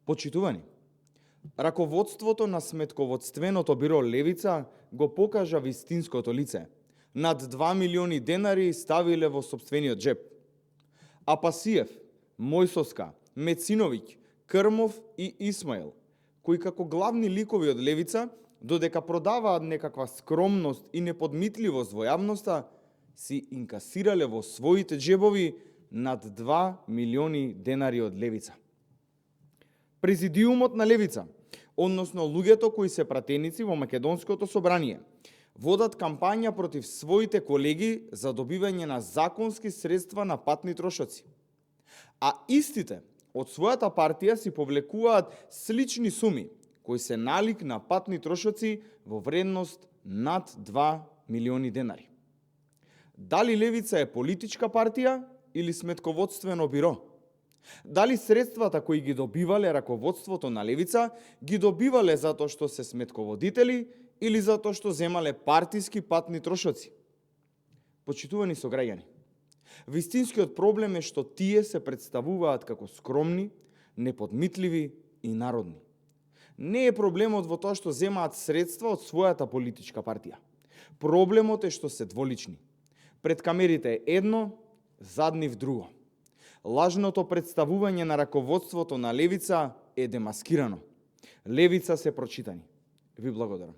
Почитувани, раководството на сметководственото биро Левица го покажа вистинското лице. Над 2 милиони денари ставиле во сопствениот джеп. Апасиев, Мојсовска, Мециновиќ, Крмов и Исмаил, кои како главни ликови од Левица, додека продаваат некаква скромност и неподмитливост во јавноста, си инкасирале во своите джебови над 2 милиони денари од Левица. Президиумот на Левица, односно луѓето кои се пратеници во Македонското собрание, водат кампања против своите колеги за добивање на законски средства на патни трошоци. А истите од својата партија си повлекуваат слични суми, кои се налик на патни трошоци во вредност над 2 милиони денари. Дали Левица е политичка партија или сметководствено биро? Дали средствата кои ги добивале раководството на Левица ги добивале затоа што се сметководители или затоа што земале партиски патни трошоци? Почитувани сограѓани, вистинскиот проблем е што тие се представуваат како скромни, неподмитливи и народни. Не е проблемот во тоа што земаат средства од својата политичка партија. Проблемот е што се дволични. Пред камерите е едно, зад нив друго. Лажното представување на раководството на Левица е демаскирано. Левица се прочитани. Ви благодарам.